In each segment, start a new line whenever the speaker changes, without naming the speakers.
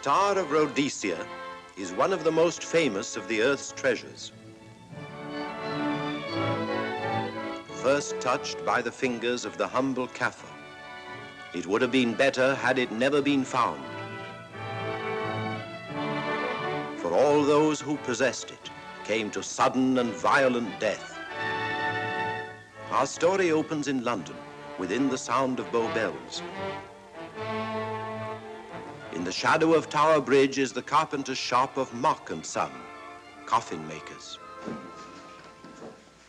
Star of Rhodesia is one of the most famous of the Earth's treasures. First touched by the fingers of the humble Kaffir, it would have been better had it never been found. For all those who possessed it came to sudden and violent death. Our story opens in London, within the sound of Bow Bells. In the shadow of Tower Bridge is the carpenter's shop of Mock and Son, coffin makers.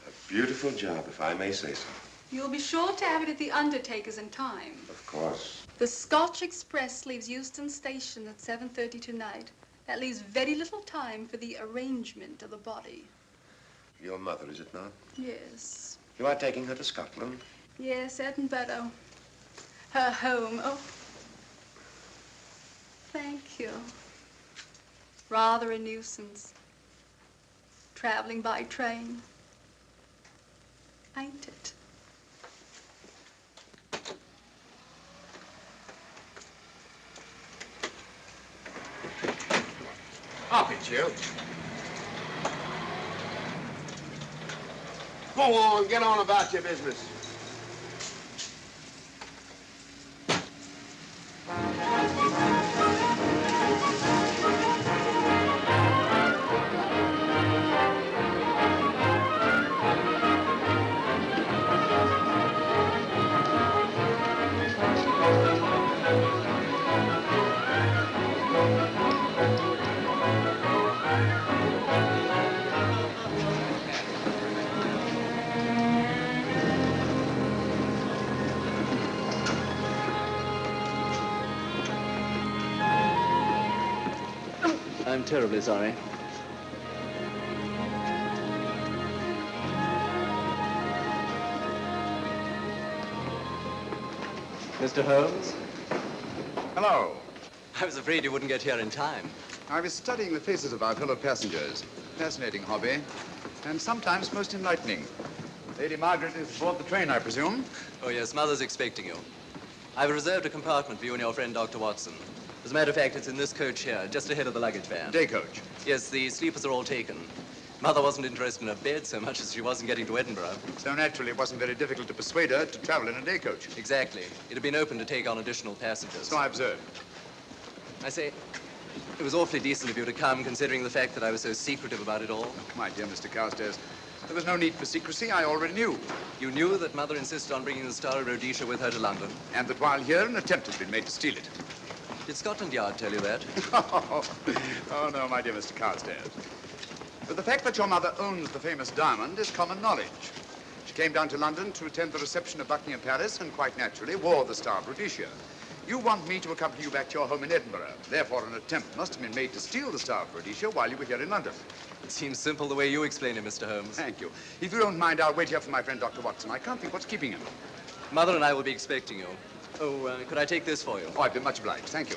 A beautiful job, if I may say so.
You'll be sure to have it at the undertaker's in time.
Of course.
The Scotch Express leaves Euston Station at 7:30 tonight. That leaves very little time for the arrangement of the body.
Your mother, is it not?
Yes.
You are taking her to Scotland?
Yes, Edinburgh. Her home. Oh. Thank you. Rather a nuisance. Traveling by train. Ain't it?
Up it, you. Go on, get on about your business.
I'm terribly sorry. Mr. Holmes?
Hello.
I was afraid you wouldn't get here in time.
I was studying the faces of our fellow passengers. Fascinating hobby, and sometimes most enlightening. Lady Margaret is aboard the train, I presume?
Oh, yes, Mother's expecting you. I've reserved a compartment for you and your friend, Dr. Watson. As a matter of fact, it's in this coach here, just ahead of the luggage van.
Day coach?
Yes, the sleepers are all taken. Mother wasn't interested in a bed so much as she wasn't getting to Edinburgh.
So naturally, it wasn't very difficult to persuade her to travel in a day coach.
Exactly. It had been open to take on additional passengers.
So I observed.
I say, it was awfully decent of you to come, considering the fact that I was so secretive about it all.
My dear Mr. Carstairs, there was no need for secrecy. I already knew.
You knew that Mother insisted on bringing the Star of Rhodesia with her to London?
And that while here, an attempt has been made to steal it.
Did Scotland Yard tell you that?
Oh, no, my dear Mr. Carstairs. But the fact that your mother owns the famous diamond is common knowledge. She came down to London to attend the reception of Buckingham Palace and quite naturally wore the Star of Rhodesia. You want me to accompany you back to your home in Edinburgh. Therefore, an attempt must have been made to steal the Star of Rhodesia while you were here in London.
It seems simple the way you explain it, Mr. Holmes.
Thank you. If you don't mind, I'll wait here for my friend, Dr. Watson. I can't think what's keeping him.
Mother and I will be expecting you. Oh, could I take this for you?
Oh, I'd be much obliged. Thank you.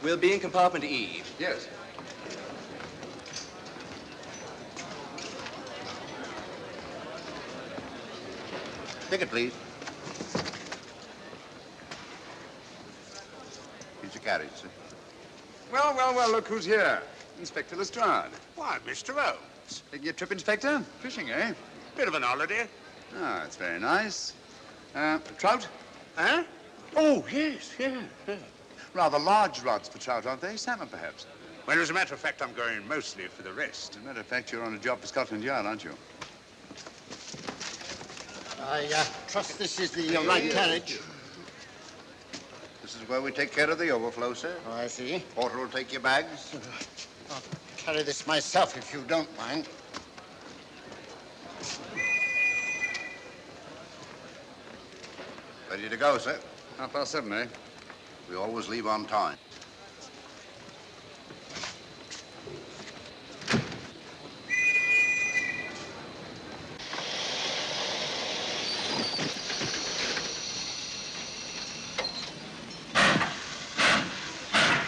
We'll be in compartment E.
Yes.
Ticket, please. Here's your carriage, sir.
Well, well, well, look who's here. Inspector Lestrade.
Why, Mr. Holmes.
Taking a trip, Inspector? Fishing, eh?
Bit of an holiday.
Ah, that's very nice. Trout?
Huh? Oh, yes, yeah.
Rather large rods for trout, aren't they? Salmon, perhaps?
Well, as a matter of fact, I'm going mostly for the rest.
As a matter of fact, you're on a job for Scotland Yard, aren't you?
I trust this is the right carriage.
This is where we take care of the overflow, sir.
Oh, I see.
Porter will take your bags.
I'll carry this myself if you don't mind.
Ready to go, sir?
7:30, eh?
We always leave on time.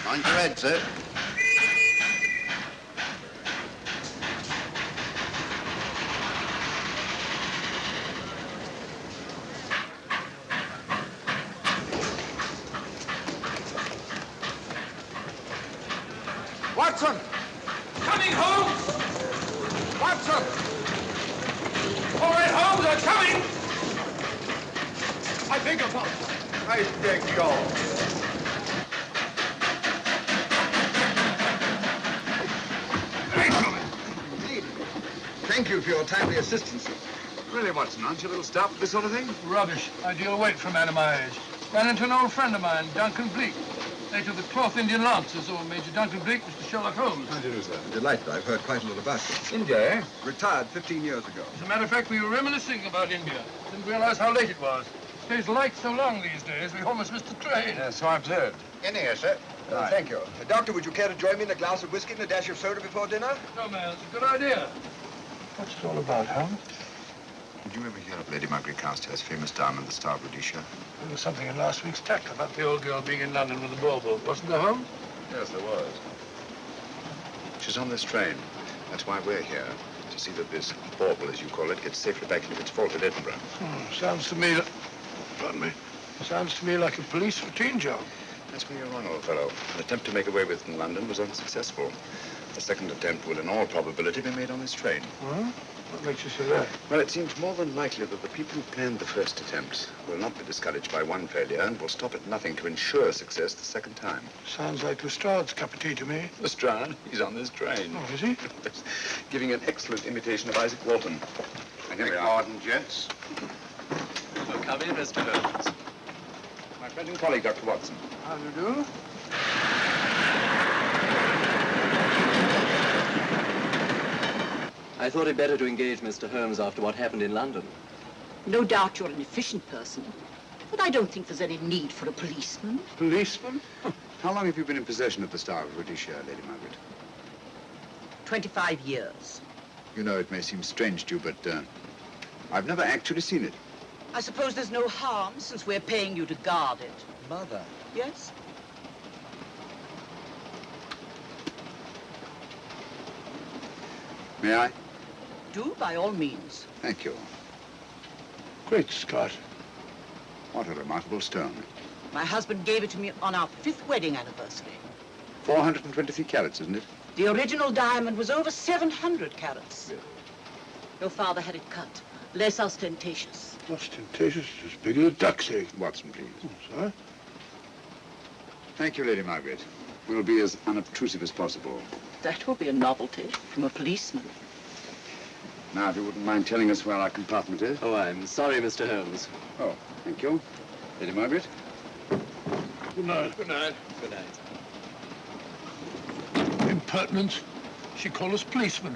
Mind your head, sir.
Watson!
Coming, Holmes!
Watson!
All right, Holmes, I'm coming!
I beg your pardon. I beg your...
Indeed. Thank you for your timely assistance.
Really, Watson, aren't you a little stout for this sort of thing?
Rubbish. Ideal weight for a man of my age. Ran into an old friend of mine, Duncan Bleak. Late of the Cloth Indian Lancers, or Major Duncan Bleak, Mr. Sherlock Holmes.
How do you do, sir? Delighted. I've heard quite a lot about you.
India, eh?
Retired 15 years ago.
As a matter of fact, we were reminiscing about India. Didn't realize how late it was. Stays light so long these days, we almost missed the train.
Yeah, so I observed.
In here, sir.
Right.
Thank you. Doctor, would you care to join me in a glass of whiskey and a dash of soda before dinner?
No, man, it's a good idea. What's it all about, Holmes?
Did you ever hear of Lady Margaret Carstairs' famous diamond, the Star of Rhodesia?
There was something in last week's tack about the old girl being in London with the bauble, wasn't there, Holmes?
Yes, there was. She's on this train. That's why we're here, to see that this bauble, as you call it, gets safely back into its vault at Edinburgh.
Sounds to me... Pardon me. Sounds to me like a police routine job.
That's where you're wrong, old fellow. An attempt to make away with it in London was unsuccessful. A second attempt will, in all probability, be made on this train.
Huh? What makes you say that?
Well, it seems more than likely that the people who planned the first attempt will not be discouraged by one failure and will stop at nothing to ensure success the second time.
Sounds like Lestrade's cup of tea to me.
Lestrade? He's on this train.
Oh, is he?
Giving an excellent imitation of Isaac Walton. And here we are.
Pardon, gents.
Oh, come in, Mr. Holmes.
My friend and colleague, Dr. Watson.
How do you do?
I thought it better to engage Mr. Holmes after what happened in London.
No doubt you're an efficient person, but I don't think there's any need for a policeman.
Policeman?
How long have you been in possession of the Star of Rhodesia, Lady Margaret?
25 years.
You know, it may seem strange to you, but I've never actually seen it.
I suppose there's no harm since we're paying you to guard it.
Mother.
Yes?
May I?
Do, by all means.
Thank you.
Great Scott.
What a remarkable stone.
My husband gave it to me on our 5th wedding anniversary.
423 carats, isn't it?
The original diamond was over 700 carats.
Yeah.
Your father had it cut, less ostentatious.
Ostentatious, as big as a duck's egg.
Watson, please.
Oh, sir?
Thank you, Lady Margaret. We'll be as unobtrusive as possible.
That will be a novelty from a policeman.
Now, if you wouldn't mind telling us where our compartment is.
Oh, I'm sorry, Mr. Holmes.
Oh, thank you. Lady Margaret?
Good night. Good night.
Good night.
Impertinence. She called us policemen.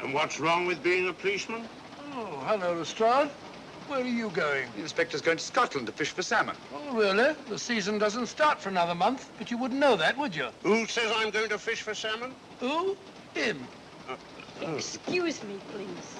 And what's wrong with being a policeman?
Oh, hello, Lestrade. Where are you going?
The inspector's going to Scotland to fish for salmon.
Oh, really? The season doesn't start for another month, but you wouldn't know that, would you?
Who says I'm going to fish for salmon?
Who? Him.
Excuse me, please.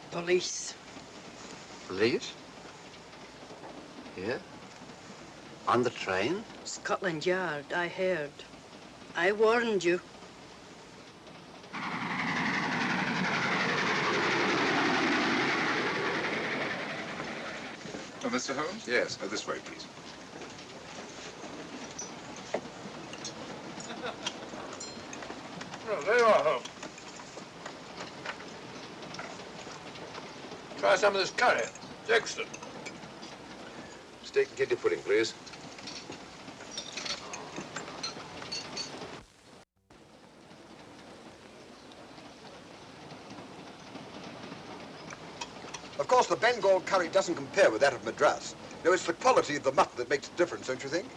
Police.
Police? Here? On the train?
Scotland Yard, I heard. I warned you.
Oh, Mr. Holmes? Yes, this way, please.
Oh, there you are, Holmes. Try some of this curry. It's excellent.
Steak and kidney pudding, please.
Of course, the Bengal curry doesn't compare with that of Madras. No, it's the quality of the mutton that makes the difference, don't you think?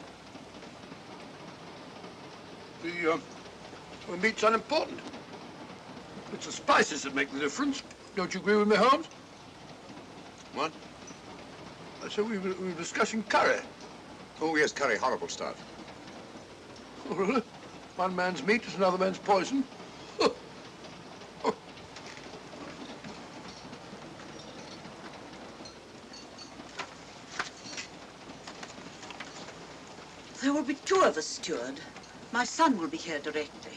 The meat's unimportant. It's the spices that make the difference. Don't you agree with me, Holmes?
What?
I said we were discussing curry.
Oh, yes, curry, horrible stuff.
Oh, really? One man's meat is another man's poison.
There will be 2 of us, steward. My son will be here directly.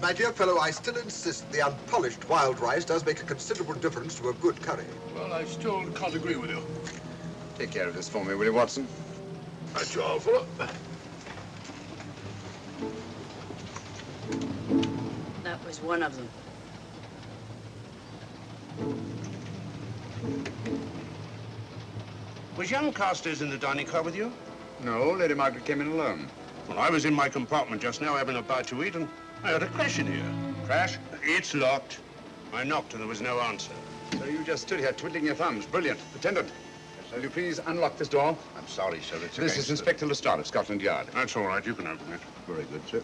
my dear fellow, I still insist the unpolished wild rice does make a considerable difference to a good curry.
Well, I still can't agree with you.
Take care of this for me, will you, Watson?
That's your fellow.
That was one of them.
Was young Carstairs in the dining car with you?
No, Lady Margaret came in alone.
Well, I was in my compartment just now having a bite to eat, and I heard a crash in here.
Crash?
It's locked. I knocked and there was no answer.
So you just stood here twiddling your thumbs. Brilliant. Attendant, will you please unlock this door?
I'm sorry, sir. It's
This is Inspector Lestrade of Scotland Yard.
That's all right. You can open it.
Very good, sir.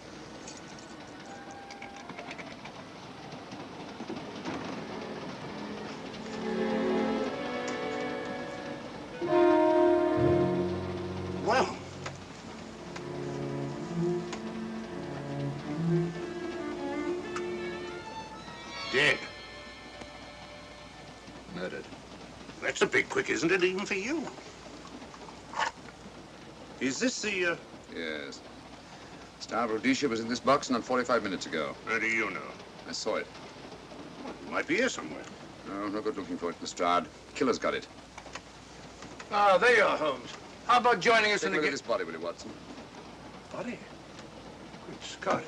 Well. Dead.
Murdered.
That's a bit quick, isn't it, even for you? Is this the,
Yes. Star of Rhodesia was in this box not 45 minutes ago.
How do you know?
I saw it.
Well, it might be here somewhere.
No good looking for it, Lestrade. Killer's got it.
Ah, there you are, Holmes. How about joining us
Take
in
a
the
look at this body, will you, Watson?
Body? Good Scott.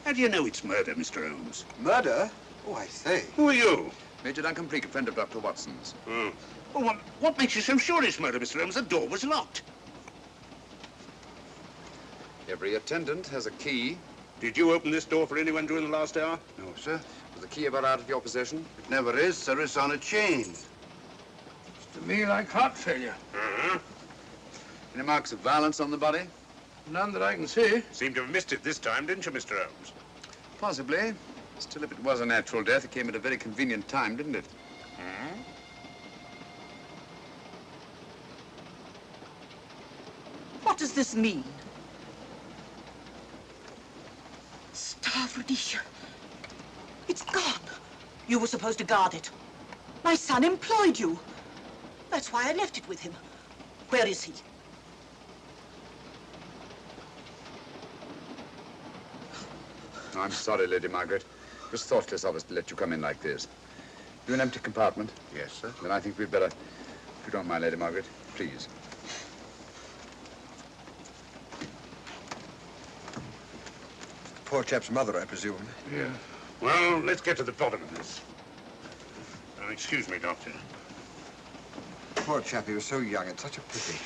How do you know it's murder, Mr. Holmes?
Murder? Oh, I say.
Who are you?
Major Duncan Bleak, a friend of Dr. Watson's.
Oh. Well, what makes you so sure it's murder, Mr. Holmes? The door was locked.
Every attendant has a key.
Did you open this door for anyone during the last hour?
No, sir.
Was the key ever out of your possession?
It never is, sir. It's on a chain.
To me, like heart failure.
Uh-huh.
Any marks of violence on the body?
None that I can see.
Seemed to have missed it this time, didn't you, Mr. Holmes?
Possibly. Still, if it was a natural death, it came at a very convenient time, didn't it?
Hmm?
What does this mean? Star of Rhodesia. It's gone. You were supposed to guard it. My son employed you. That's why I left it with him. Where is he?
Oh, I'm sorry, Lady Margaret. It was thoughtless of us to let you come in like this. You an empty compartment?
Yes, sir.
Then I think we'd better, if you don't mind, Lady Margaret, please.
Poor chap's mother, I presume.
Yeah. Well, let's get to the bottom of this. Excuse me, Doctor.
Poor chap, he was so young. It's such a pity.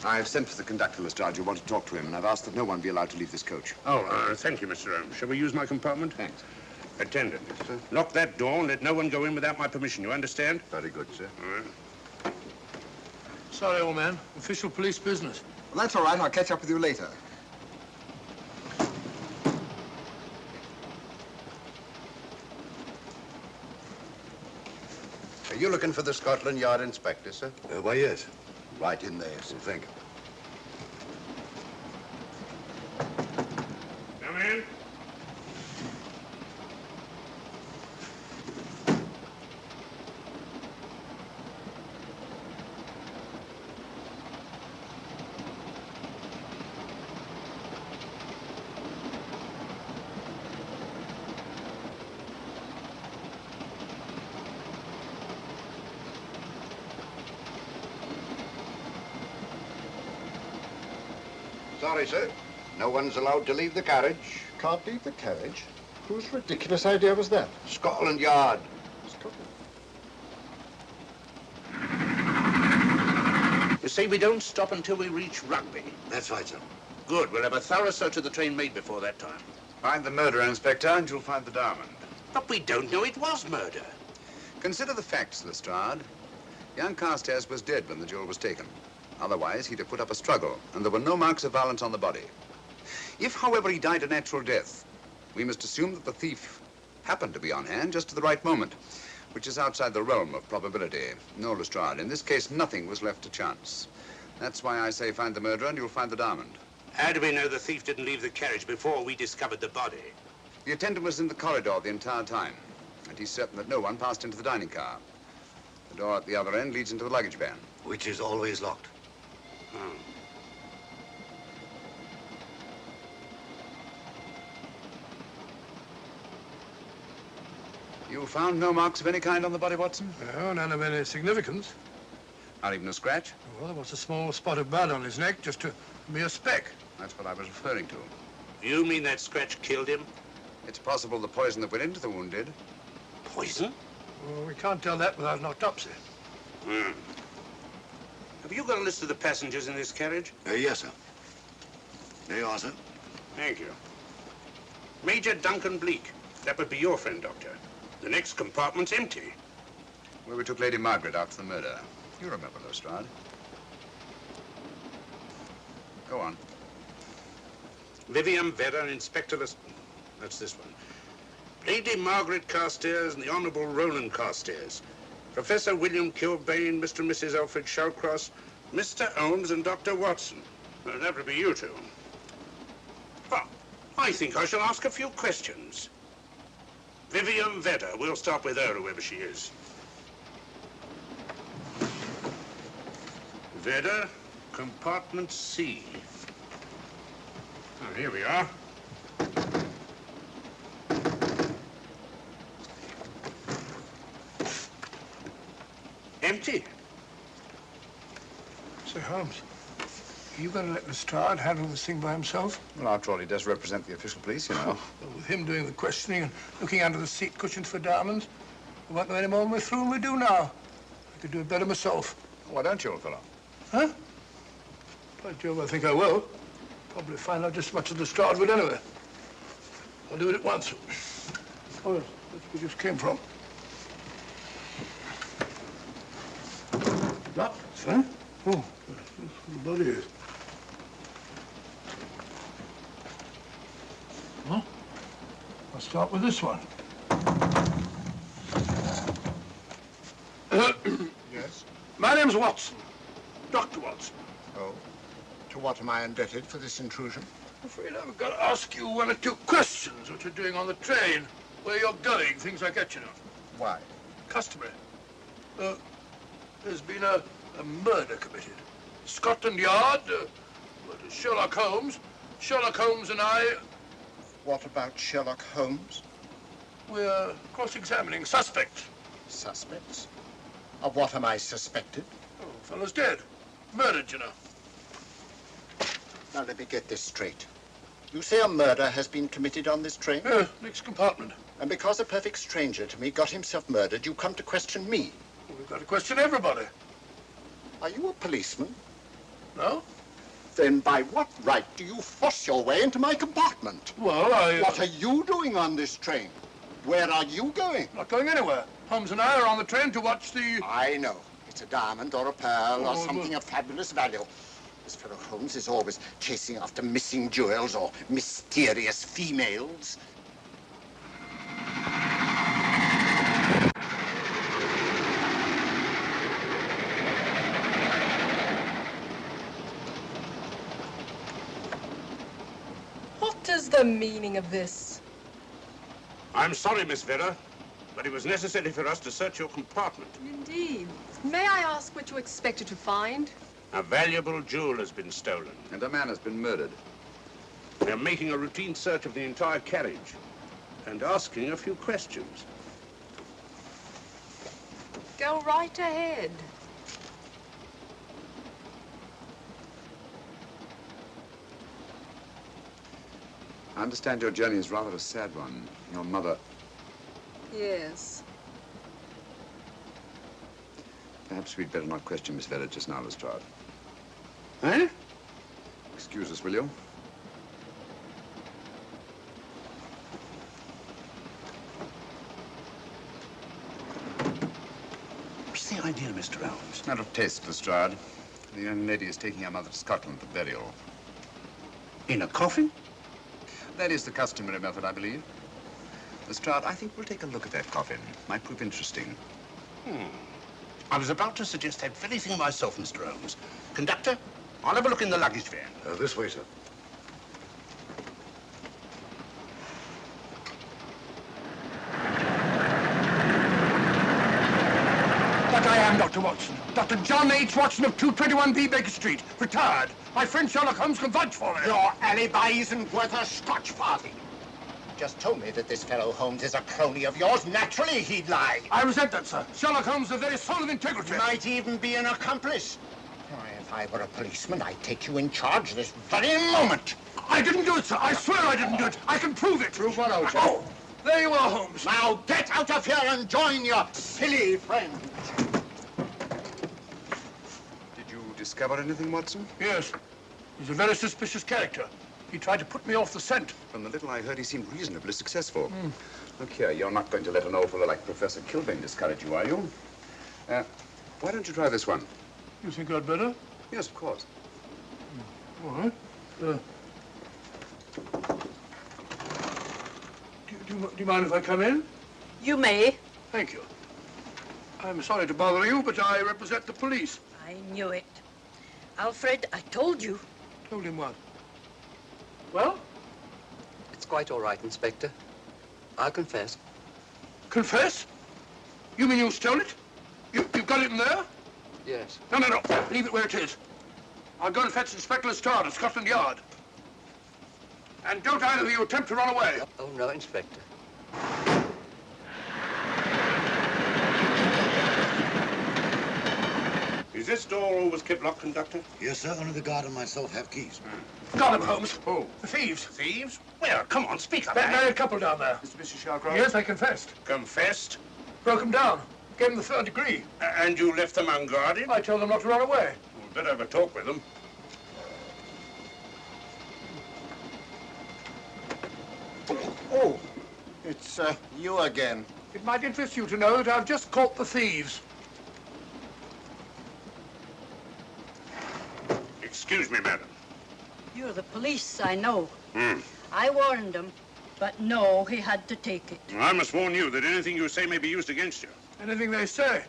I've sent for the conductor, Lestrade. You want to talk to him, and I've asked that no one be allowed to leave this coach.
Oh, thank you, Mr. Holmes. Shall we use my compartment?
Thanks.
Attendant, lock that door and let no one go in without my permission. You understand?
Very good, sir.
All right.
Sorry, old man. Official police business.
Well, that's all right. I'll catch up with you later.
Are you looking for the Scotland Yard inspector, sir?
Why, yes.
Right in there, sir.
Thank you.
Come in.
Sorry, sir. No one's allowed to leave the carriage.
Can't leave the carriage? Whose ridiculous idea was that?
Scotland Yard.
You see, we don't stop until we reach Rugby.
That's right, sir.
Good. We'll have a thorough search of the train made before that time.
Find the murderer, Inspector, and you'll find the diamond.
But we don't know it was murder.
Consider the facts, Lestrade. Young Carstairs was dead when the jewel was taken. Otherwise, he'd have put up a struggle, and there were no marks of violence on the body. If, however, he died a natural death, we must assume that the thief happened to be on hand just at the right moment, which is outside the realm of probability. No, Lestrade, in this case, nothing was left to chance. That's why I say find the murderer and you'll find the diamond.
How do we know the thief didn't leave the carriage before we discovered the body?
The attendant was in the corridor the entire time, and he's certain that no one passed into the dining car. The door at the other end leads into the luggage van.
Which is always locked.
Oh.
You found no marks of any kind on the body, Watson?
No, none of any significance.
Not even a scratch?
Well, there was a small spot of blood on his neck, just a mere speck.
That's what I was referring to.
You mean that scratch killed him?
It's possible the poison that went into the wound did.
Poison?
Well, we can't tell that without an autopsy.
Hmm. Have you got a list of the passengers in this carriage?
Yes, sir. There you are, sir.
Thank you. Major Duncan Bleak. That would be your friend, Doctor. The next compartment's empty.
Where we took Lady Margaret after the murder. You remember, Lestrade. Go on.
Vivian Vedder, Inspector That's this one. Lady Margaret Carstairs and the Honourable Roland Carstairs. Professor William Kilbane, Mr. and Mrs. Alfred Shallcross, Mr. Holmes and Dr. Watson. Well, that would be you two. Well, I think I shall ask a few questions. Vivian Vedder, we'll start with her, whoever she is. Vedder, compartment C. Oh, here we are. Empty.
Say, Holmes, are you going to let Lestrade handle this thing by himself?
Well, after all, he does represent the official police, you know.
Well, with him doing the questioning and looking under the seat cushions for diamonds, we won't know any more than we're through and we do now. I could do it better myself.
Why don't you, old fellow?
Huh? By Jove, I think I will. Probably find out just as much as Lestrade would anyway. I'll do it at once. Oh, yes, that's where we just came from. That, sir? Oh, the body is. Huh? I'll start with this one.
Yes?
My name's Watson. Dr. Watson.
Oh. To what am I indebted for this intrusion?
I'm afraid I've got to ask you one or two questions. What you're doing on the train, where you're going, things like that, you know.
Why?
Customary. There's been a murder committed. Scotland Yard, Sherlock Holmes. Sherlock Holmes and I...
What about Sherlock Holmes?
We're cross-examining suspects.
Suspects? Of what am I suspected?
Oh, fellow's dead. Murdered, you know.
Now, let me get this straight. You say a murder has been committed on this train?
Next compartment.
And because a perfect stranger to me got himself murdered, you come to question me?
Well, we've got to question everybody.
Are you a policeman?
No?
Then by what right do you force your way into my compartment?
Well,
What are you doing on this train? Where are you going?
Not going anywhere. Holmes and I are on the train to watch the...
I know. It's a diamond or a pearl or something of fabulous value. This fellow Holmes is always chasing after missing jewels or mysterious females.
What is the meaning of this?
I'm sorry, Miss Vedder, but it was necessary for us to search your compartment.
Indeed. May I ask what you expected to find?
A valuable jewel has been stolen.
And a man has been murdered.
We're making a routine search of the entire carriage and asking a few questions.
Go right ahead.
I understand your journey is rather a sad one. Your mother...
Yes.
Perhaps we'd better not question Miss Vedder just now, Lestrade.
Eh?
Excuse us, will you?
What's the idea, Mr. Holmes?
Matter of taste, Lestrade. The young lady is taking her mother to Scotland for burial.
In a coffin?
That is the customary method, I believe. Lestrade, I think we'll take a look at that coffin. Might prove interesting.
I was about to suggest that very thing myself, Mr. Holmes. Conductor, I'll have a look in the luggage van. This way, sir.
But I am Dr. Watson. Dr. John H. Watson of 221B Baker Street. Retired. My friend Sherlock Holmes can vouch for me.
Your alibi isn't worth a Scotch farthing. just told me that this fellow Holmes is a crony of yours. Naturally, he'd lie.
I resent that, sir. Sherlock Holmes is the very soul of integrity.
Might even be an accomplice. Why, if I were a policeman, I'd take you in charge this very moment.
I didn't do it, sir. I swear I didn't do it. I can prove it.
Prove what, old chap?
Oh, there you are, Holmes.
Now get out of here and join your silly friend.
Did you discover anything, Watson?
Yes. He's a very suspicious character. He tried to put me off the scent.
From the little I heard, he seemed reasonably successful. Look here, you're not going to let an old fellow like Professor Kilbane discourage you, are you? Why don't you try this one?
You think I'd better?
Yes, of course.
All right. Do you mind if I come in?
You may.
Thank you. I'm sorry to bother you, but I represent the police.
I knew it. Alfred, I told you.
Told him what? Well?
It's quite all right, Inspector. I'll confess.
Confess? You mean you stole it? You've got it in there?
Yes.
No. Leave it where it is. I'll go and fetch Inspector Lestrade at Scotland Yard. And don't either of you attempt to run away.
Oh, no, Inspector.
Is this door always kept locked, Conductor?
Yes, sir. Only the guard and myself have keys.
Got them, Holmes.
Who?
The thieves.
Thieves? Where? Come on, speak up.
That married couple down there.
Mr. Sherlock?
Yes, I confessed.
Confessed?
Broke them down. Gave them the third degree.
And you left them unguarded?
I told them not to run away.
We'd better have a talk with them.
Oh, it's you again.
It might interest you to know that I've just caught the thieves.
Excuse me, madam.
You're the police, I know.
Hmm.
I warned him, but no, he had to take it.
I must warn you that anything you say may be used against you.
Anything they say.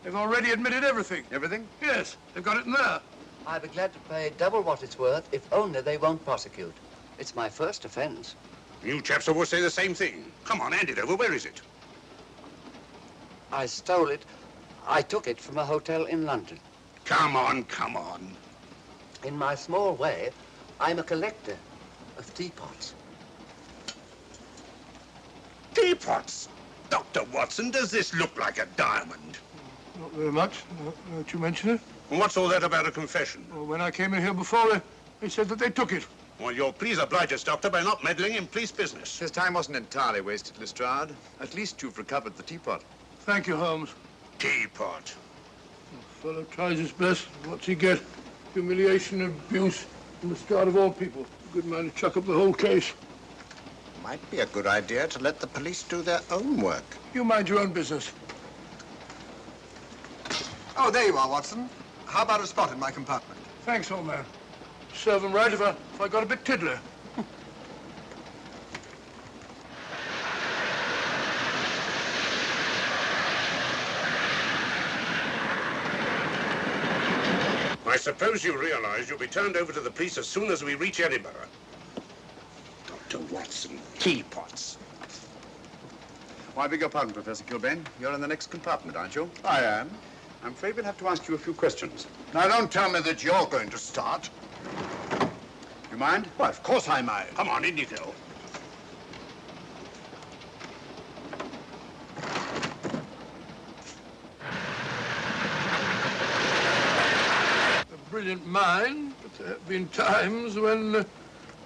They've already admitted everything.
Everything?
Yes, they've got it in there.
I'd be glad to pay double what it's worth if only they won't prosecute. It's my first offense.
You chaps always say the same thing. Come on, hand it over. Where is it?
I stole it. I took it from a hotel in London.
Come on, come on.
In my small way, I'm a collector of teapots.
Teapots? Dr. Watson, does this look like a diamond?
Not very much, now that you mention it.
And what's all that about a confession?
Well, when I came in here before, they said that they took it.
Well, you'll please oblige us, Doctor, by not meddling in police business.
His time wasn't entirely wasted, Lestrade. At least you've recovered the teapot.
Thank you, Holmes.
Teapot.
The fellow tries his best. What's he get? Humiliation and abuse from the start of all people. A good man to chuck up the whole case.
Might be a good idea to let the police do their own work.
You mind your own business.
Oh, there you are, Watson. How about a spot in my compartment?
Thanks, old man. Serve him right if I got a bit tiddler.
I suppose you realize you'll be turned over to the police as soon as we reach Edinburgh. Dr. Watson, teapots.
Oh, I beg your pardon, Professor Kilbane. You're in the next compartment, aren't you?
I am.
I'm afraid we'll have to ask you a few questions.
Now, don't tell me that you're going to start.
You mind?
Well, of course I mind.
Come on, in you go.
A brilliant mind, but there have been times when...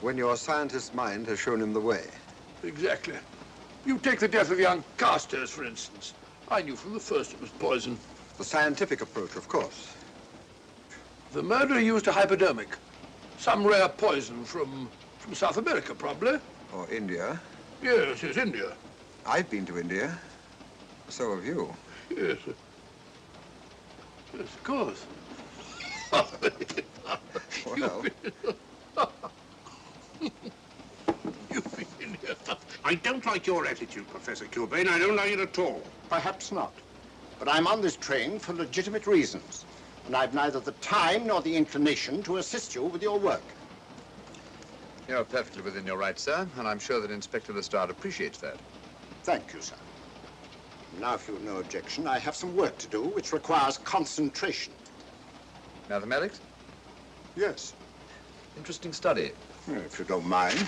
When your scientist's mind has shown him the way.
Exactly. You take the death of young Carstairs, for instance. I knew from the first it was poison.
The scientific approach, of course.
The murderer used a hypodermic. Some rare poison from South America, probably.
Or India.
Yes, India.
I've been to India. So have you.
Yes. Yes, of course.
Well,
You've been in here.
I don't like your attitude, Professor Kilbane. I don't like it at all.
Perhaps not. But I'm on this train for legitimate reasons. And I've neither the time nor the inclination to assist you with your work.
You're perfectly within your rights, sir, and I'm sure that Inspector Lestrade appreciates that.
Thank you, sir. Now, if you've no objection, I have some work to do which requires concentration.
Mathematics?
Yes.
Interesting study.
If you don't mind.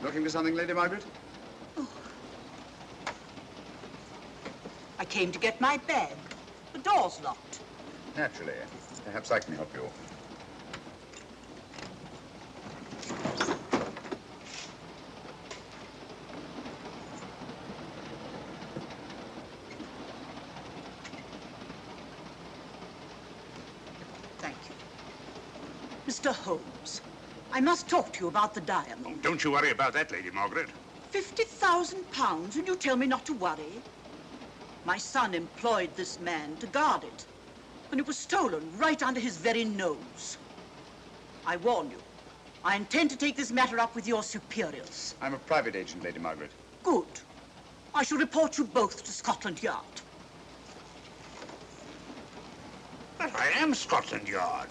Looking for something, Lady Margaret?
I came to get my bag. The door's locked.
Naturally. Perhaps I can help you.
Thank you. Mr. Holmes, I must talk to you about the diamond.
Oh, don't you worry about that, Lady Margaret.
£50,000, and you tell me not to worry? My son employed this man to guard it, and it was stolen right under his very nose. I warn you, I intend to take this matter up with your superiors.
I'm a private agent, Lady Margaret.
Good. I shall report you both to Scotland Yard.
But I am Scotland Yard.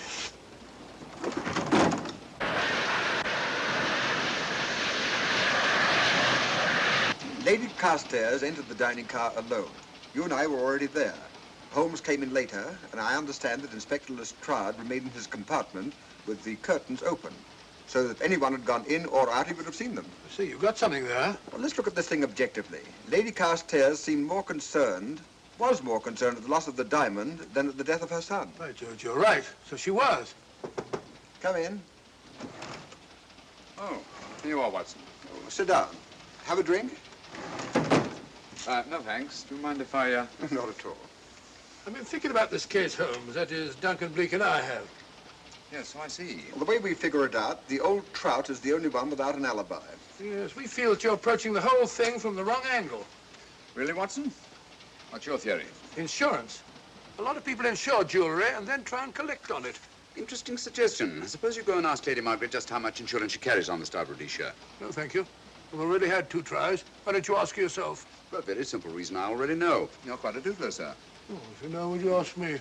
Lady Carstairs entered the dining car alone. You and I were already there. Holmes came in later, and I understand that Inspector Lestrade remained in his compartment with the curtains open, so that if anyone had gone in or out, he would have seen them.
I see, you've got something there.
Well, let's look at this thing objectively. Lady Carstairs seemed more concerned, was more concerned at the loss of the diamond than at the death of her son.
By George, you're right. So she was.
Come in.
Oh, here you are, Watson.
Oh, sit down. Have a drink?
No, thanks. Do you mind if I,
Not at all.
I've been thinking about this case, Holmes. That is, Duncan Bleak and I have.
Yes, so I see.
Well, the way we figure it out, the old trout is the only one without an alibi.
Yes, we feel that you're approaching the whole thing from the wrong angle.
Really, Watson? What's your theory?
Insurance. A lot of people insure jewelry and then try and collect on it.
Interesting suggestion. I suppose you go and ask Lady Margaret just how much insurance she carries on the Star of Rhodesia.
No, thank you. We've already had 2 tries. Why don't you ask her yourself?
For a very simple reason I already know. You're quite a doodler, sir.
Oh, if you know, would you ask me?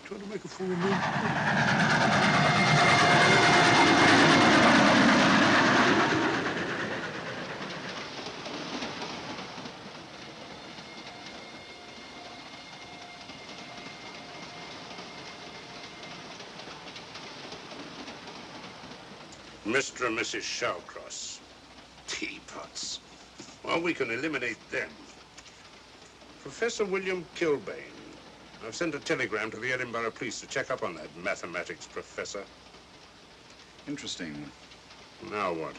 Trying to make a fool of me.
Mr. and Mrs. Shawcross. Teapots. Well, we can eliminate them. Professor William Kilbane. I've sent a telegram to the Edinburgh police to check up on that mathematics professor.
Interesting.
Now what?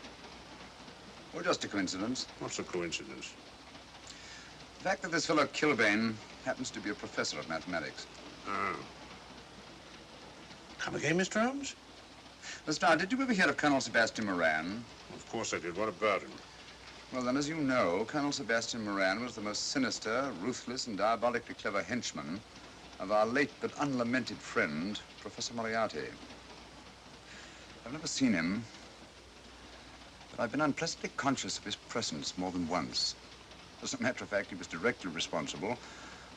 Well, just a coincidence.
What's a coincidence?
The fact that this fellow Kilbane happens to be a professor of mathematics.
Ah. Come again, Mr. Holmes?
Lestrade, did you ever hear of Colonel Sebastian Moran?
Of course I did. What about him?
Well, then, as you know, Colonel Sebastian Moran was the most sinister, ruthless, and diabolically clever henchman of our late but unlamented friend, Professor Moriarty. I've never seen him, but I've been unpleasantly conscious of his presence more than once. As a matter of fact, he was directly responsible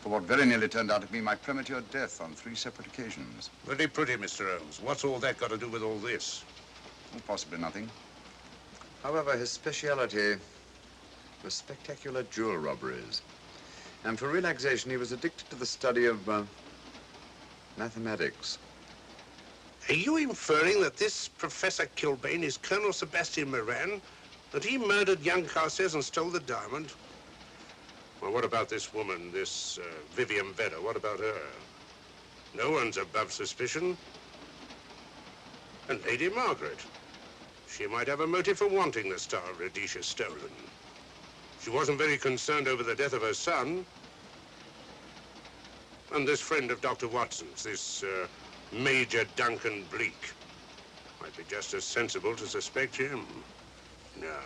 for what very nearly turned out to be my premature death on 3 separate occasions.
Very pretty, Mr. Holmes. What's all that got to do with all this?
Well, possibly nothing. However, his speciality was spectacular jewel robberies. And for relaxation, he was addicted to the study of mathematics.
Are you inferring that this Professor Kilbane is Colonel Sebastian Moran? That he murdered young Carstairs and stole the diamond? Well, what about this woman, this Vivian Vedder? What about her? No one's above suspicion. And Lady Margaret. She might have a motive for wanting the Star of Rhodesia stolen. She wasn't very concerned over the death of her son. And this friend of Dr. Watson's, this Major Duncan Bleak, might be just as sensible to suspect him. No.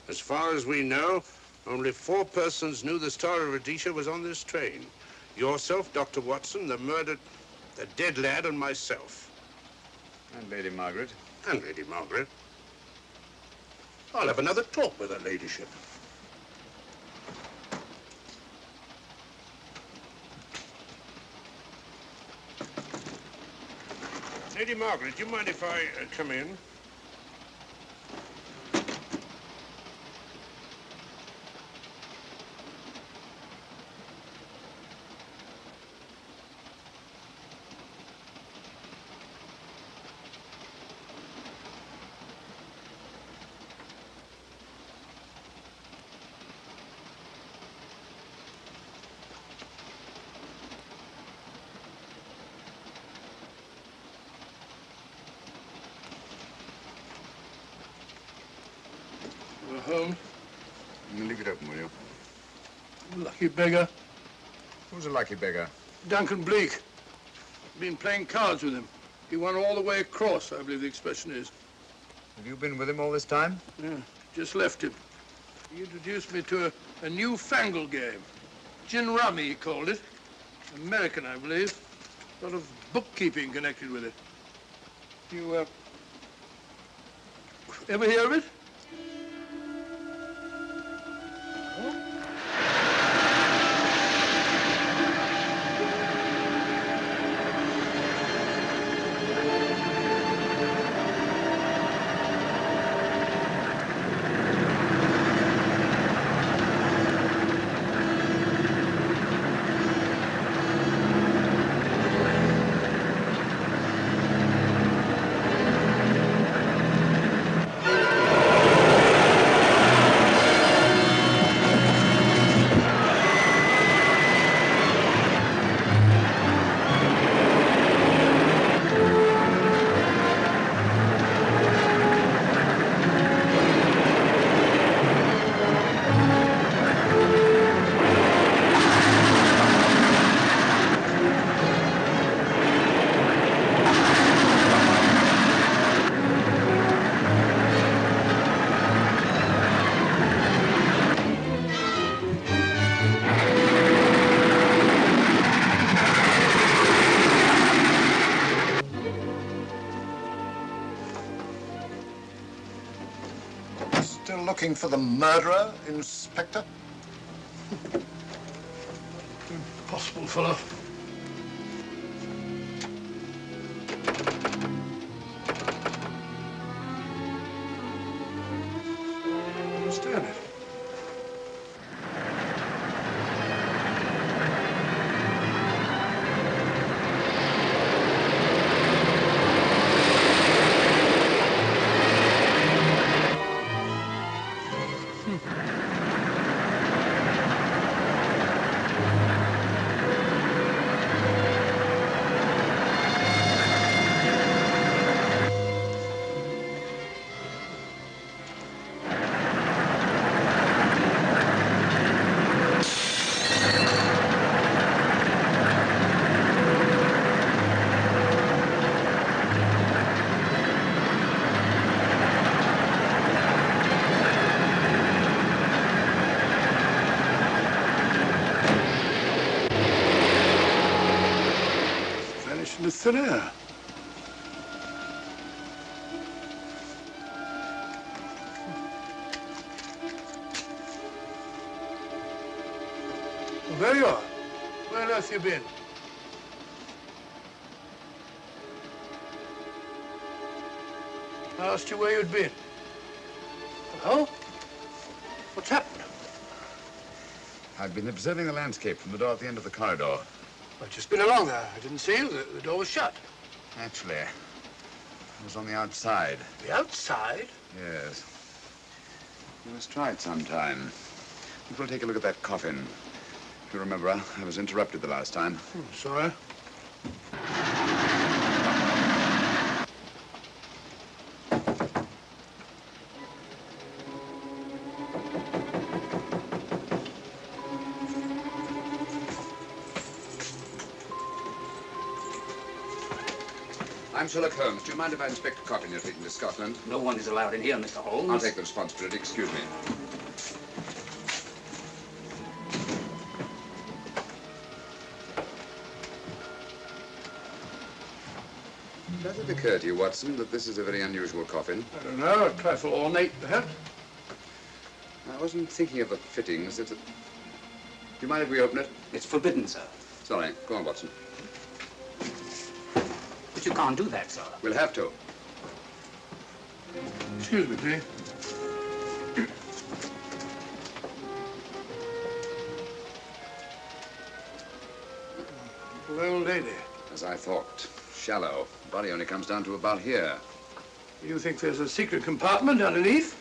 As far as we know, only 4 persons knew the Star of Rhodesia was on this train. Yourself, Dr. Watson, the dead lad, and myself.
And Lady Margaret.
And Lady Margaret. I'll have another talk with her ladyship. Lady Margaret, do you mind if I come in?
Holmes.
You leave it open, will you?
Lucky beggar.
Who's a lucky beggar?
Duncan Bleak. Been playing cards with him. He won all the way across, I believe the expression is.
Have you been with him all this time?
Yeah, just left him. He introduced me to a newfangled game. Gin rummy, he called it. American, I believe. A lot of bookkeeping connected with it. You, ever hear of it?
Still looking for the murderer, Inspector?
Impossible, fellow. I understand it. In the thin air. Well, there you are. Where on earth have you been? I asked you where you'd been. Hello? What's happened?
I've been observing the landscape from the door at the end of the corridor.
I've just been along there. I didn't see you. The door was shut.
Actually, I was on the outside.
The outside?
Yes. You must try it sometime. We'll take a look at that coffin. If you remember, I was interrupted the last time.
Sorry.
I'm Sherlock Holmes. Do you mind if I inspect a coffin you're taking to Scotland?
No one is allowed in here, Mr. Holmes.
I'll take the responsibility. Excuse me. Does it occur to you, Watson, that this is a very unusual coffin?
I don't know. A trifle ornate, perhaps.
I wasn't thinking of the fittings. Do you mind if we open it?
It's forbidden, sir.
Sorry. Go on, Watson.
But you can't do that, sir.
We'll have to.
Excuse me, please. Little old lady.
As I thought. Shallow. Body only comes down to about here.
You think there's a secret compartment underneath?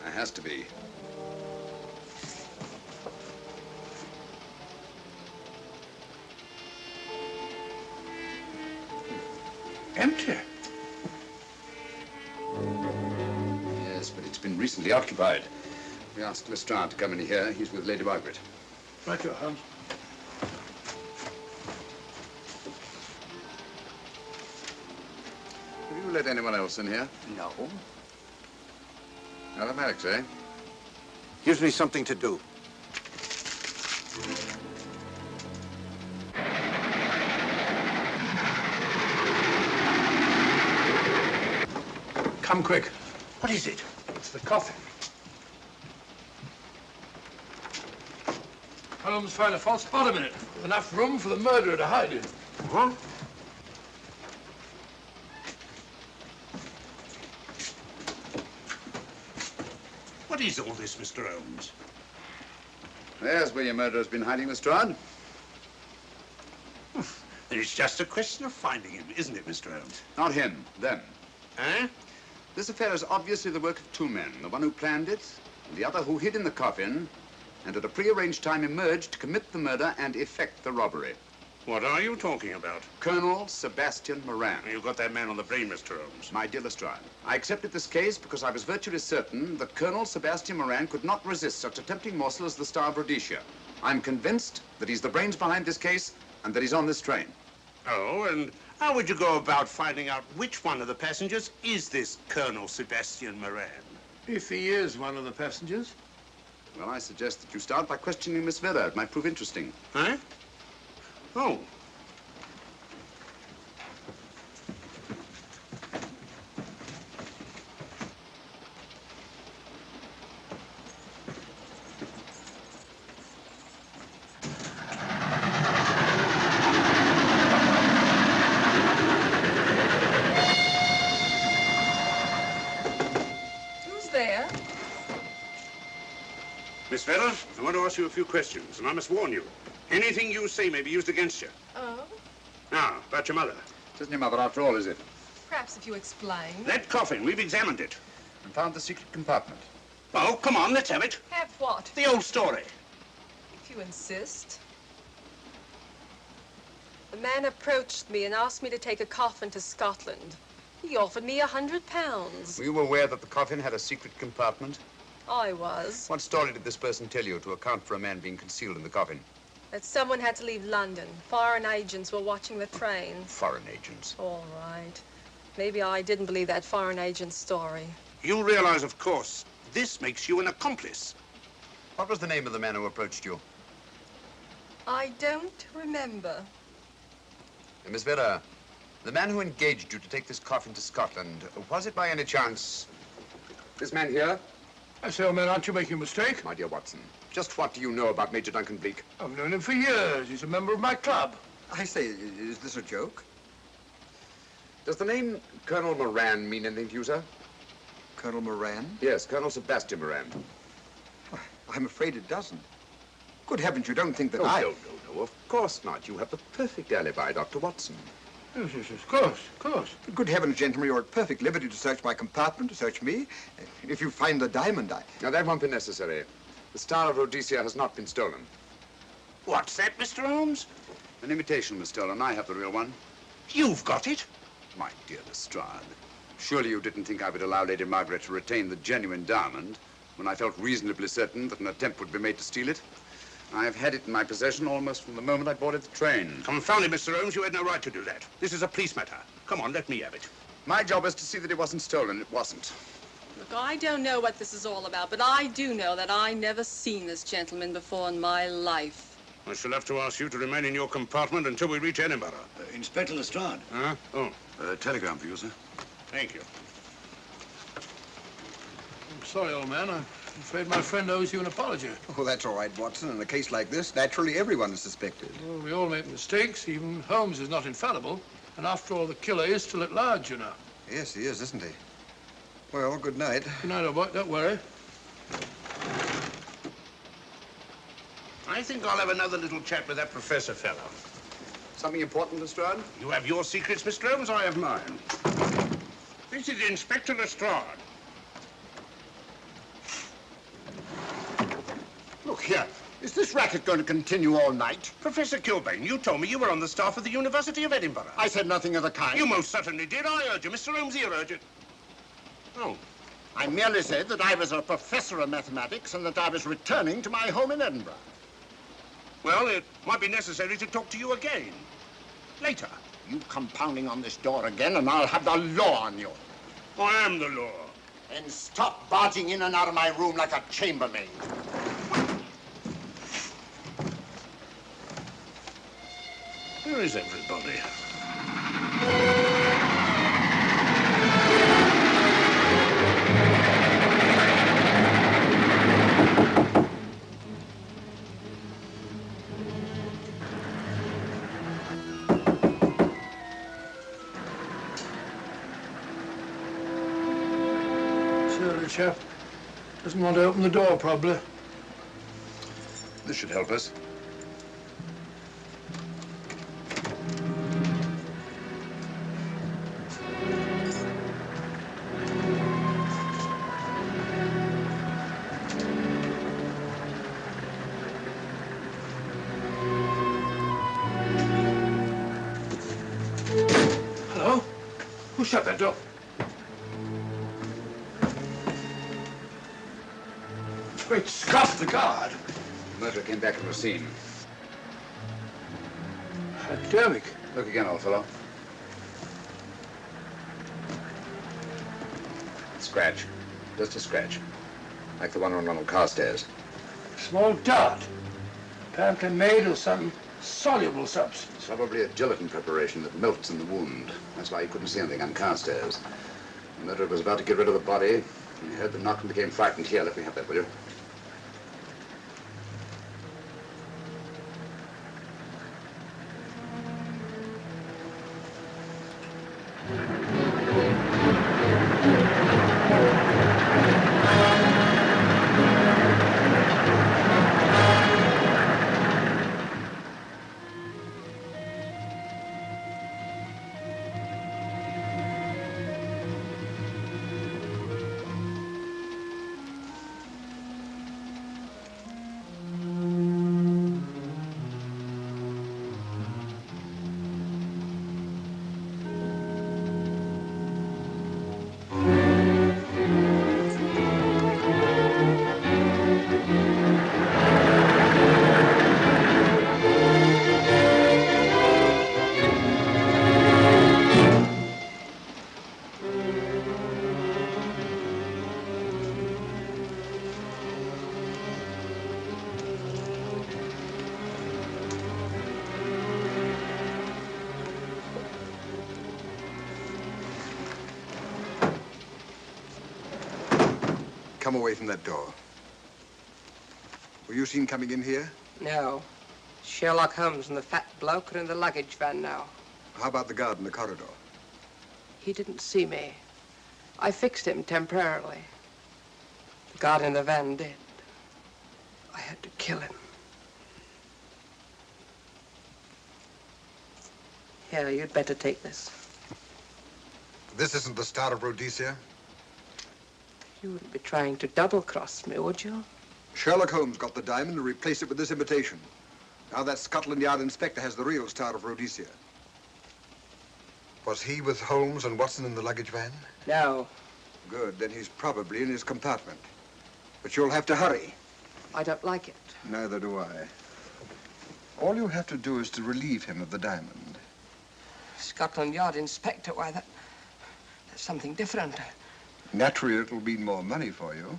There has to be.
Empty.
Yes, but it's been been recently occupied. We asked Lestrade to come in here. He's with Lady Margaret.
Right, your Holmes.
Have you let anyone else in here?
No.
Automatics, eh?
Gives me something to do.
Come quick. What is it? It's the coffin. Holmes found a false bottom in it. Enough room for the murderer to hide in.
Huh?
What is all this, Mr. Holmes?
There's where your murderer's been hiding, Lestrade.
Then it's just a question of finding him, isn't it, Mr. Holmes?
Not him, them.
Eh?
This affair is obviously the work of two men, the one who planned it, and the other who hid in the coffin, and at a prearranged time emerged to commit the murder and effect the robbery.
What are you talking about?
Colonel Sebastian Moran.
You've got that man on the brain, Mr. Holmes.
My dear Lestrade, I accepted this case because I was virtually certain that Colonel Sebastian Moran could not resist such a tempting morsel as the Star of Rhodesia. I'm convinced that he's the brains behind this case and that he's on this train.
Oh, and how would you go about finding out which one of the passengers is this Colonel Sebastian Moran?
If he is one of the passengers.
Well, I suggest that you start by questioning Miss Vera. It might prove interesting.
Huh? Oh.
Who's there?
Miss Vera, I want to ask you a few questions, and I must warn you. Anything you say may be used against you.
Oh?
Now, about your mother.
It isn't your mother after all, is it?
Perhaps if you explain.
That coffin, we've examined it.
And found the secret compartment.
Oh, come on, let's have it.
Have what?
The old story.
If you insist. The man approached me and asked me to take a coffin to Scotland. He offered me £100.
Were you aware that the coffin had a secret compartment?
I was.
What story did this person tell you to account for a man being concealed in the coffin?
That someone had to leave London. Foreign agents were watching the trains.
Foreign agents.
All right. Maybe I didn't believe that foreign agent story.
You realize, of course, this makes you an accomplice.
What was the name of the man who approached you?
I don't remember.
Miss Vera, the man who engaged you to take this coffin to Scotland, was it by any chance this man here?
I say, old man, aren't you making a mistake?
My dear Watson, just what do you know about Major Duncan Bleak?
I've known him for years. He's a member of my club.
I say, is this a joke?
Does the name Colonel Moran mean anything to you, sir?
Colonel Moran?
Yes, Colonel Sebastian Moran.
I'm afraid it doesn't. Good heavens, you don't think that
No,
I...
of course not. You have the perfect alibi, Dr. Watson.
Yes, yes, of course.
Good heavens, gentlemen, you're at perfect liberty to search my compartment, to search me. If you find the diamond,
Now, that won't be necessary. The Star of Rhodesia has not been stolen.
What's that, Mr. Holmes?
An imitation was stolen. I have the real one.
You've got it?
My dear Lestrade, surely you didn't think I would allow Lady Margaret to retain the genuine diamond when I felt reasonably certain that an attempt would be made to steal it? I have had it in my possession almost from the moment I boarded the train.
Confound it, Mr. Holmes, you had no right to do that. This is a police matter. Come on, let me have it.
My job is to see that it wasn't stolen. It wasn't.
Look, I don't know what this is all about, but I do know that I never seen this gentleman before in my life.
I shall have to ask you to remain in your compartment until we reach Edinburgh.
Inspector Lestrade.
Huh? Oh,
Telegram for you, sir.
thank you.
I'm sorry, old man. I'm afraid my friend owes you an apology.
Oh, that's all right, Watson. In a case like this, naturally everyone is suspected.
Well, we all make mistakes. Even Holmes is not infallible. And after all, the killer is still at large, you know.
Yes, he is, isn't he? Well, good night.
Good night, old boy. Don't worry.
I think I'll have another little chat with that professor fellow.
Something important, Lestrade?
You have your secrets, Mr. Holmes, I have mine. This is Inspector Lestrade.
Look here. Is this racket going to continue all night?
Professor Kilbane, you told me you were on the staff of the University of Edinburgh.
I said nothing of the kind.
You most certainly did. I urge you. Mr. Holmes here urged it. Oh,
I merely said that I was a professor of mathematics and that I was returning to my home in Edinburgh.
Well, it might be necessary to talk to you again. Later.
You come pounding on this door again and I'll have the law on you.
I am the law.
And stop barging in and out of my room like a chambermaid.
Where is everybody?
The chap doesn't want to open the door, probably.
This should help us.
Hello? Who shut that door? Great Scott, the guard.
Murderer came back from the scene.
Academic.
Look again, old fellow. Scratch. Just a scratch. Like the one on Ronald Carstairs.
Small dot. Apparently made of some soluble substance.
Probably a gelatin preparation that melts in the wound. That's why you couldn't see anything on Carstairs. The murderer was about to get rid of the body. He heard the knock and became frightened. Here, let me have that, will you?
Come away from that door. Were you seen coming in here?
No. Sherlock Holmes and the fat bloke are in the luggage van now.
How about the guard in the corridor?
He didn't see me. I fixed him temporarily. The guard in the van did. I had to kill him. Here, you'd better take this.
This isn't the Star of Rhodesia?
You wouldn't be trying to double-cross me, would you?
Sherlock Holmes got the diamond and replaced it with this imitation. Now that Scotland Yard inspector has the real Star of Rhodesia. Was he with Holmes and Watson in the luggage van?
No.
Good, then he's probably in his compartment. But you'll have to hurry.
I don't like it.
Neither do I. All you have to do is to relieve him of the diamond.
Scotland Yard inspector, why, that's something different.
Naturally, it'll mean more money for you.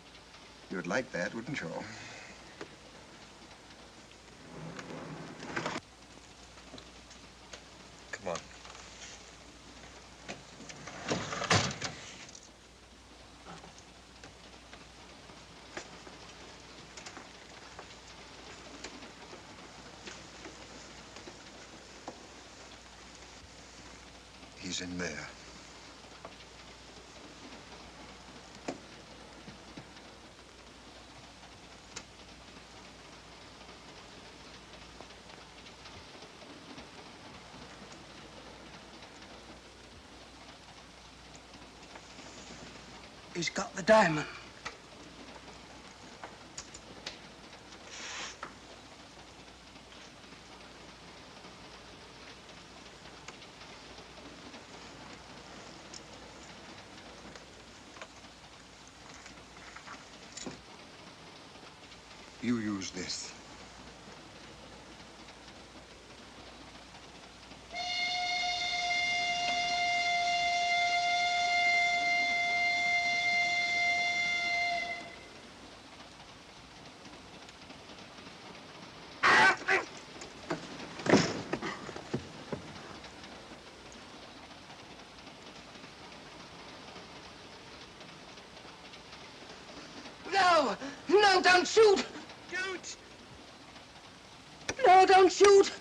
You'd like that, wouldn't you? Come on. He's in there.
He's got the diamond.
You use this.
No! No, don't shoot! Don't! No, don't shoot!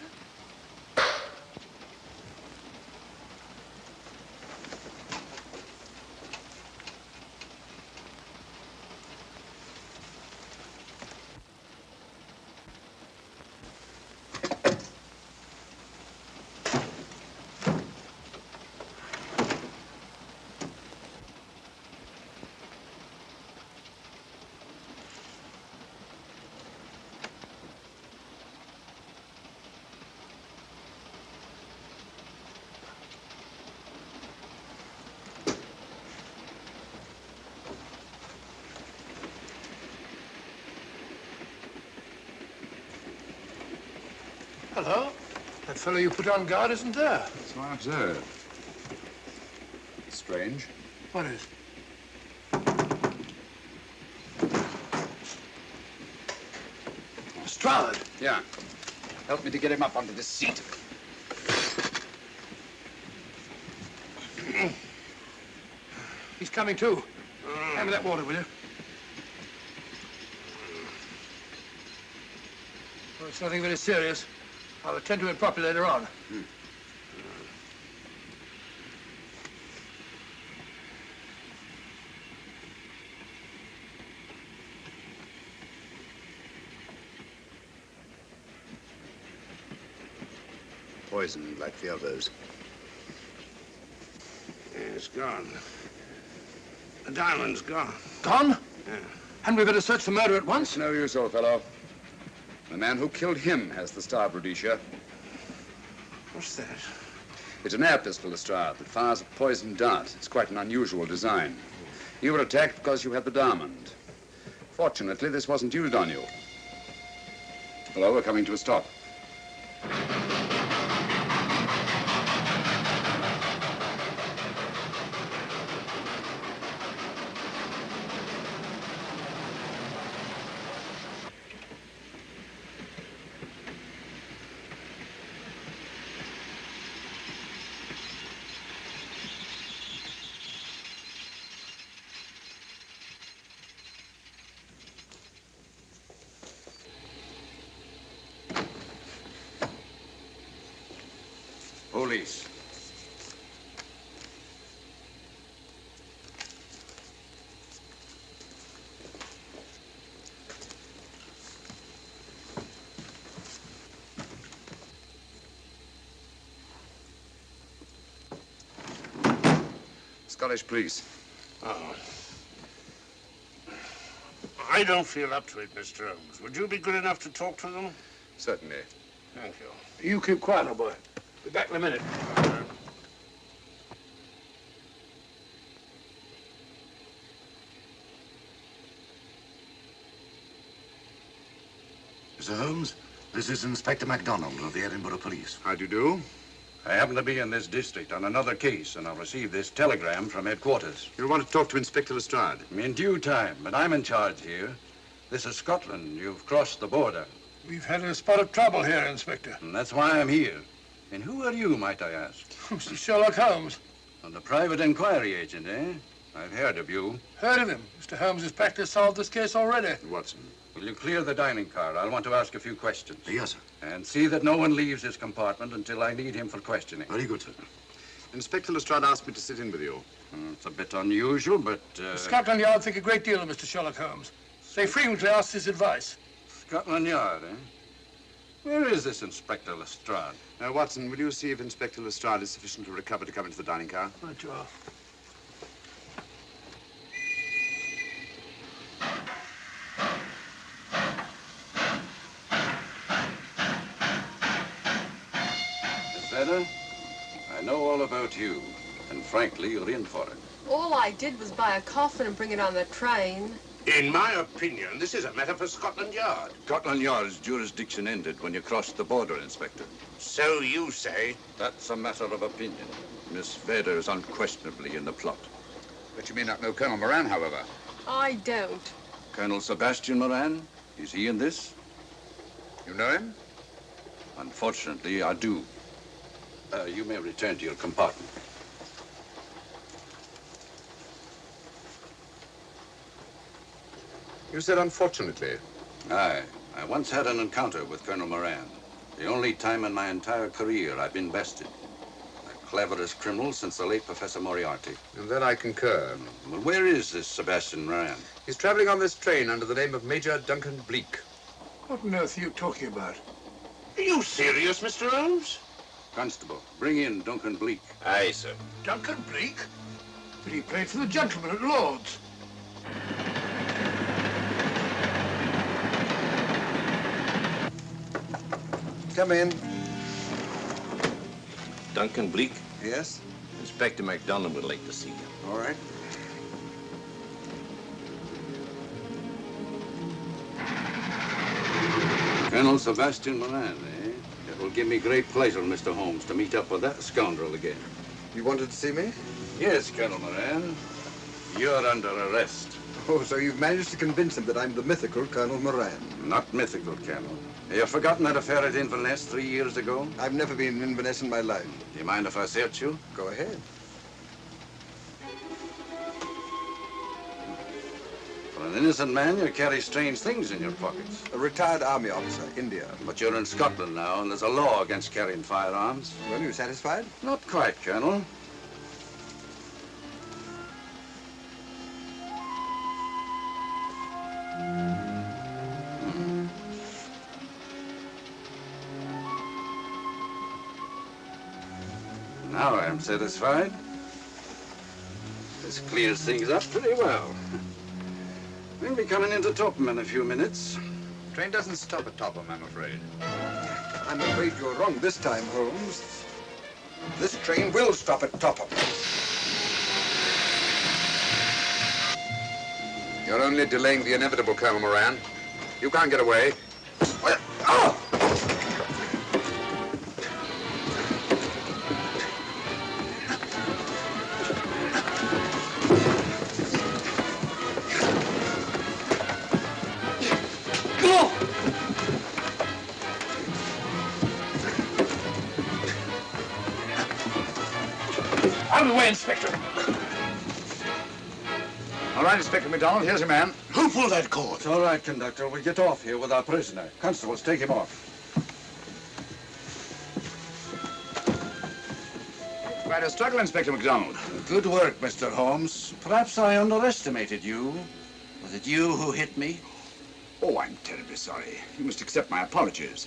Hello. That fellow you put on guard isn't there.
So I observe. Strange.
What is? Lestrade.
Yeah. Help me to get him up onto this seat.
He's coming too. Hand me that water, will you? Well, it's nothing very serious. I'll attend to it properly later on.
Poison, like the others.
Yeah, it's gone. The diamond's gone.
Gone?
Yeah.
Hadn't we better search for murder at once?
It's no use, old fellow. The man who killed him has the Star of Rhodesia.
What's that?
It's an air pistol, Lestrade, that fires a poisoned dart. It's quite an unusual design. You were attacked because you had the diamond. Fortunately, this wasn't used on you. Hello, we're coming to a stop. Police. Scottish police.
Oh. I don't feel up to it, Mr. Holmes. Would you be good enough to talk to them?
Certainly.
Thank you.
You keep quiet, old boy. Be back in a minute.
Mr. Holmes, this is Inspector MacDonald of the Edinburgh Police.
How do you do?
I happen to be in this district on another case, and I've received this telegram from headquarters.
You'll want to talk to Inspector Lestrade.
In due time, but I'm in charge here. This is Scotland. You've crossed the border.
We've had a spot of trouble here, Inspector.
And that's why I'm here. And who are you, might I ask?
Mr. Sherlock Holmes.
And the private inquiry agent, eh? I've heard of you.
Heard of him. Mr. Holmes has practically solved this case already.
Watson,
will you clear the dining car? I'll want to ask a few questions.
Yes, sir.
And see that no one leaves his compartment until I need him for questioning.
Very good, sir.
Inspector Lestrade asked me to sit in with you.
It's a bit unusual, but...
Scotland Yard think a great deal of Mr. Sherlock Holmes. They frequently ask his advice.
Scotland Yard, eh? Where is this Inspector Lestrade?
Watson, will you see if Inspector Lestrade is sufficiently recovered to come into the dining car?
Right, you are.
Miss Vedder, I know all about you, and frankly, you're in for it.
All I did was buy a coffin and bring it on the train.
In my opinion, this is a matter for Scotland Yard.
Scotland Yard's jurisdiction ended when you crossed the border, Inspector.
So you say?
That's a matter of opinion. Miss Vader is unquestionably in the plot.
But you may not know Colonel Moran, however.
I don't.
Colonel Sebastian Moran, is he in this?
You know him?
Unfortunately, I do. You may return to your compartment.
You said unfortunately.
Aye. I once had an encounter with Colonel Moran. The only time in my entire career I've been bested. The cleverest criminal since the late Professor Moriarty.
And that I concur.
Well, where is this Sebastian Moran?
He's traveling on this train under the name of Major Duncan Bleak.
What on earth are you talking about?
Are you serious, Mr. Holmes?
Constable, bring in Duncan Bleak.
Aye, sir.
Duncan Bleak? But he played for the gentleman at Lord's.
Come in.
Duncan Bleak?
Yes?
Inspector MacDonald would like to see you.
All right.
Colonel Sebastian Moran, eh? It will give me great pleasure, Mr. Holmes, to meet up with that scoundrel again.
You wanted to see me?
Yes, Colonel Moran. You're under arrest.
Oh, so you've managed to convince him that I'm the mythical Colonel Moran.
Not mythical, Colonel. Have you forgotten that affair at Inverness 3 years ago?
I've never been in Inverness in my life.
Do you mind if I search you?
Go ahead.
For an innocent man, you carry strange things in your pockets.
A retired army officer, India.
But you're in Scotland now, and there's a law against carrying firearms.
Well, you satisfied?
Not quite, Colonel. Now I'm satisfied. This clears things up pretty well. We'll be coming into Topham in a few minutes.
Train doesn't stop at Topham, I'm afraid.
I'm afraid you're wrong this time, Holmes. This train will stop at Topham.
You're only delaying the inevitable, Colonel Moran. You can't get away.
Oh!
Out of the way, Inspector.
All right, Inspector MacDonald, here's your man.
Who pulled that cord?
It's all right, conductor. We'll get off here with our prisoner. Constables, take him off.
Quite a struggle, Inspector MacDonald.
Good work, Mr. Holmes. Perhaps I underestimated you. Was it you who hit me?
Oh, I'm terribly sorry. You must accept my apologies.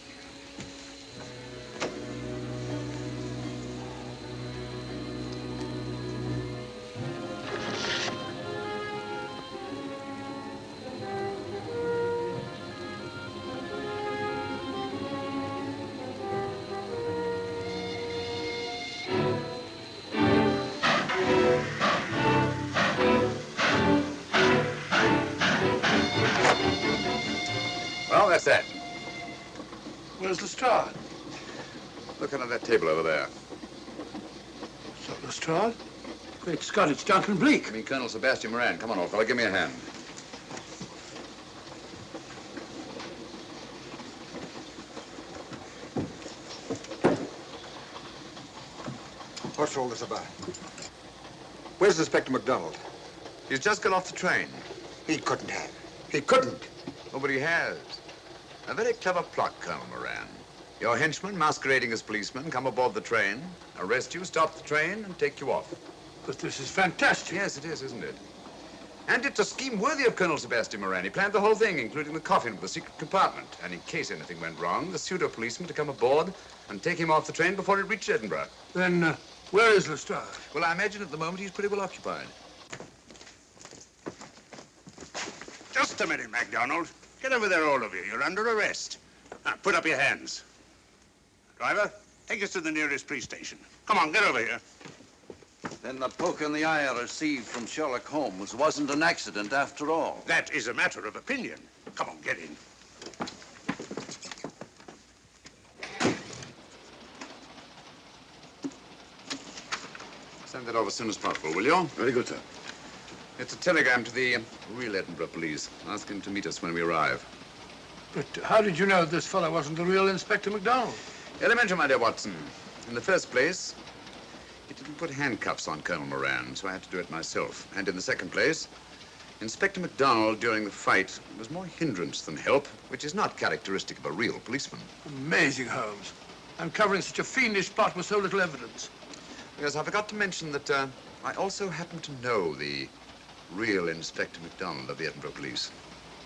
Well, that's that.
Where's Lestrade?
Look under that table over there.
It's not Lestrade. Great Scott, it's Duncan Bleak.
I mean, Colonel Sebastian Moran. Come on, old fella, give me a hand.
What's all this about? Where's Inspector MacDonald?
He's just got off the train.
He couldn't have. He couldn't.
Nobody has. A very clever plot, Colonel Moran. Your henchmen, masquerading as policemen, come aboard the train, arrest you, stop the train, and take you off.
But this is fantastic.
Yes, it is, isn't it? And it's a scheme worthy of Colonel Sebastian Moran. He planned the whole thing, including the coffin of the secret compartment. And in case anything went wrong, the pseudo-policeman to come aboard and take him off the train before it reached Edinburgh.
Then, where is Lestrade?
Well, I imagine at the moment he's pretty well occupied.
Just a minute, MacDonald. Get over there, all of you. You're under arrest. Now, put up your hands. Driver, take us to the nearest police station. Come on, get over here.
Then the poke in the eye I received from Sherlock Holmes wasn't an accident after all.
That is a matter of opinion. Come on, get in.
Send that over as soon as possible, will you?
Very good, sir.
It's a telegram to the real Edinburgh police. Ask him to meet us when we arrive.
But how did you know this fellow wasn't the real Inspector MacDonald?
Elementary, my dear Watson. In the first place, he didn't put handcuffs on Colonel Moran, so I had to do it myself. And in the second place, Inspector MacDonald, during the fight, was more hindrance than help, which is not characteristic of a real policeman.
Amazing, Holmes. Uncovering such a fiendish plot with so little evidence.
Yes, I forgot to mention that I also happen to know the real Inspector MacDonald of the Edinburgh police.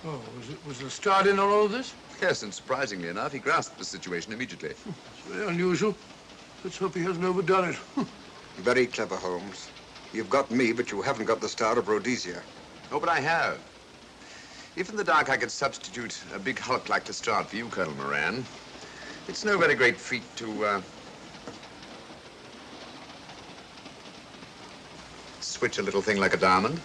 Oh, was Lestrade in on all of this?
Yes, and surprisingly enough, he grasped the situation immediately.
It's very unusual. Let's hope he hasn't overdone it.
Very clever, Holmes. You've got me, but you haven't got the Star of Rhodesia.
Oh, but I have. If in the dark I could substitute a big hulk like Lestrade for you, Colonel Moran, it's no very great feat to switch a little thing like a diamond.